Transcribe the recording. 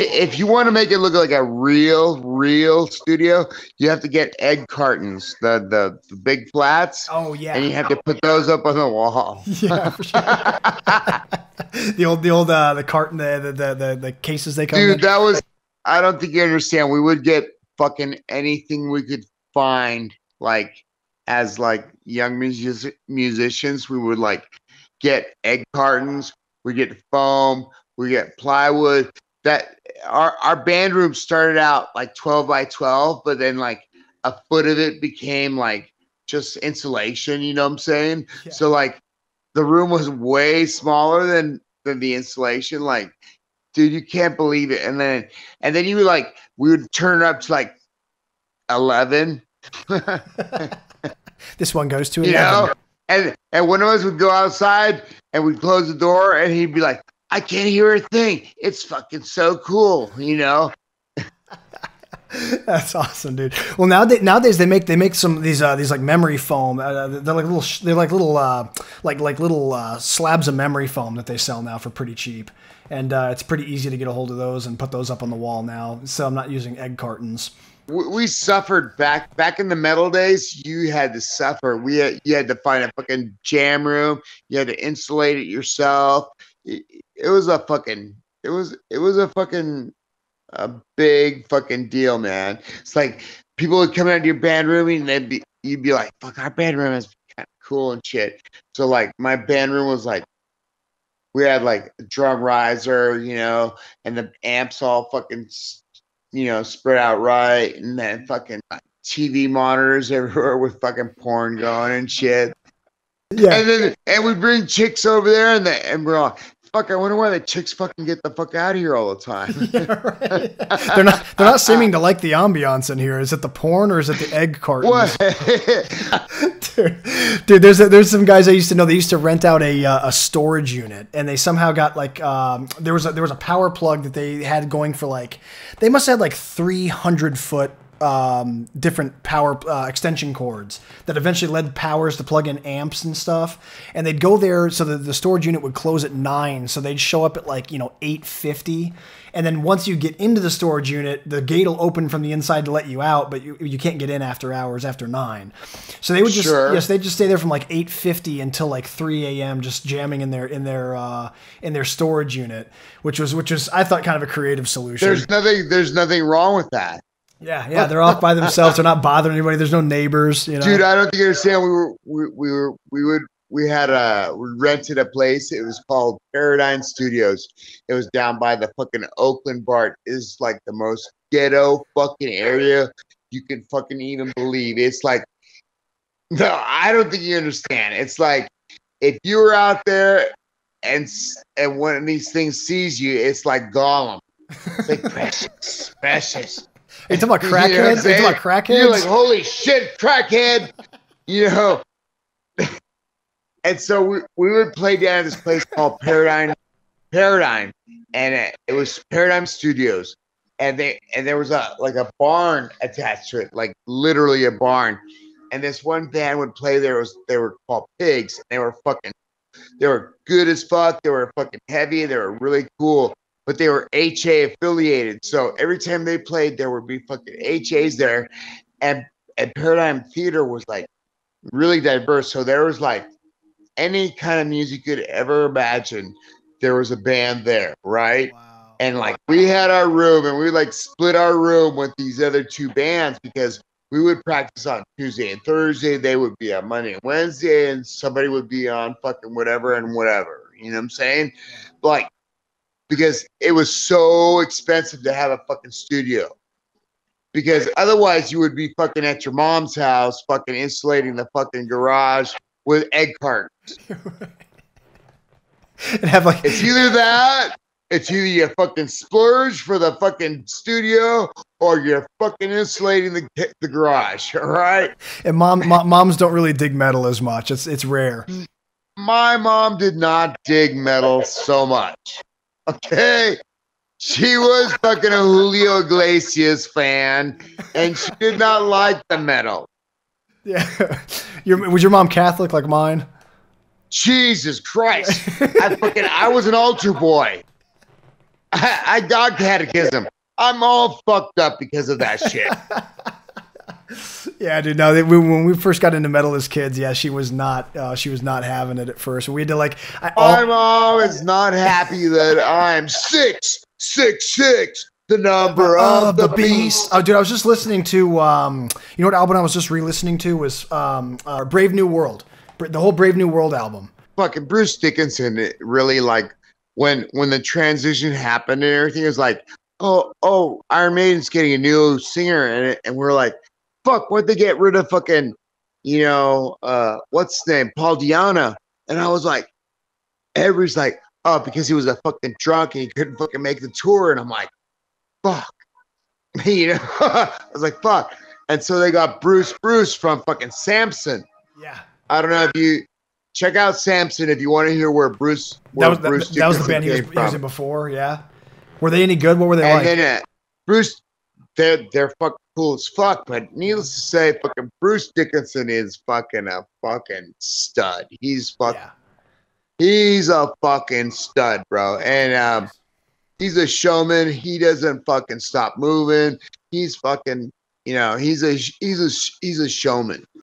If you want to make it look like a real studio, you have to get egg cartons, the big flats. Oh yeah. And you have to put those up on the wall. Yeah, for sure. the carton, the cases they come in. Dude, that was, I don't think you understand. We would get fucking anything we could find, like as like young musicians, we would like get egg cartons, we get foam, we get plywood. That our band room started out like 12 by 12, but then like a foot of it became like just insulation, you know what I'm saying? Yeah. So like the room was way smaller than the insulation. Like, dude, you can't believe it. And then you would like, we would turn it up to like 11. This one goes to 11. You know? And one of us would go outside and we'd close the door and he'd be like, I can't hear a thing. It's fucking so cool, you know? That's awesome, dude. Well, nowadays they make some these like memory foam. They're like little slabs of memory foam that they sell now for pretty cheap, and it's pretty easy to get a hold of those and put those up on the wall now. So I'm not using egg cartons. We suffered back in the metal days. You had to suffer. You had to find a fucking jam room. You had to insulate it yourself. It was a big fucking deal, man. It's like people would come out to your band room and you'd be like, fuck, our band room is kind of cool and shit. So like my band room was like, we had like a drum riser, you know, and the amps all fucking, you know, spread out right, and then fucking like TV monitors everywhere with fucking porn going and shit. Yeah. And we bring chicks over there and we're like, fuck, I wonder why the chicks fucking get the fuck out of here all the time. Yeah, right. They're not seeming to like the ambiance in here. Is it the porn or is it the egg cartons? Dude, there's some guys I used to know. They used to rent out a storage unit, and they somehow got like there was a power plug that they had going for like, they must have had like 300-foot different power extension cords that eventually led powers to plug in amps and stuff. And they'd go there, so the storage unit would close at 9, so they'd show up at like 8:50. And then once you get into the storage unit, the gate will open from the inside to let you out, but you can't get in after hours after 9. So they would just they'd just stay there from like 8:50 until like 3 a.m. just jamming in their storage unit, which was I thought kind of a creative solution. There's nothing wrong with that. Yeah, they're off by themselves. They're not bothering anybody. There's no neighbors, you know. Dude, I don't think you understand. We rented a place. It was called Paradigm Studios. It was down by the fucking Oakland BART. Is like the most ghetto fucking area you can fucking even believe. It's like, no, I don't think you understand. It's like if you were out there and one of these things sees you, it's like Gollum. It's like precious. Are you talking about crackheads? You know Are you talking about crackheads? You're like, holy shit, crackhead. You know. And so we would play down at this place called Paradigm, and it was Paradigm Studios, and there was a barn attached to it, like literally a barn. And this one band would play there. They were called Pigs. They were good as fuck. They were fucking heavy. They were really cool. But they were HA affiliated. So every time they played, there would be fucking HAs there. And Paradigm Theater was like really diverse. So there was like any kind of music you could ever imagine. There was a band there, right? Wow. And like we had our room and we like split our room with these other two bands because we would practice on Tuesday and Thursday. They would be on Monday and Wednesday, and somebody would be on fucking whatever and whatever. You know what I'm saying? Like, because it was so expensive to have a fucking studio. Because otherwise you would be fucking at your mom's house, fucking insulating the fucking garage with egg cartons. And have like, it's either you fucking splurge for the fucking studio or you're fucking insulating the garage, all right? And moms don't really dig metal as much. It's rare. My mom did not dig metal so much. Okay, she was fucking a Julio Iglesias fan, and she did not like the metal. Yeah, was your mom Catholic like mine? Jesus Christ! I was an altar boy. I got catechism. I'm all fucked up because of that shit. Yeah, dude. No, when we first got into metal as kids, yeah, she was not having it at first. We had to like. My mom is not happy that I'm 666, the number of the beast. Oh, dude, I was just listening to. You know what album I was just re-listening to was Brave New World, the whole Brave New World album. Fucking Bruce Dickinson, it really like when the transition happened and everything, it was like, oh, Iron Maiden's getting a new singer, and we're like, fuck, why'd they get rid of fucking, what's his name, Paul Di'Anno? And I was like, everybody's like, oh, because he was a fucking drunk and he couldn't fucking make the tour. And I'm like, fuck, I was like, fuck. And so they got Bruce from fucking Samson. Yeah. I don't know if you check out Samson if you want to hear where Bruce. That was the band he was in before. Yeah. Were they any good? What were they like? And then Bruce, they're fucking cool as fuck. But needless to say, fucking Bruce Dickinson is fucking a fucking stud. He's a fucking stud, bro. And he's a showman. He doesn't fucking stop moving. He's fucking, he's a showman.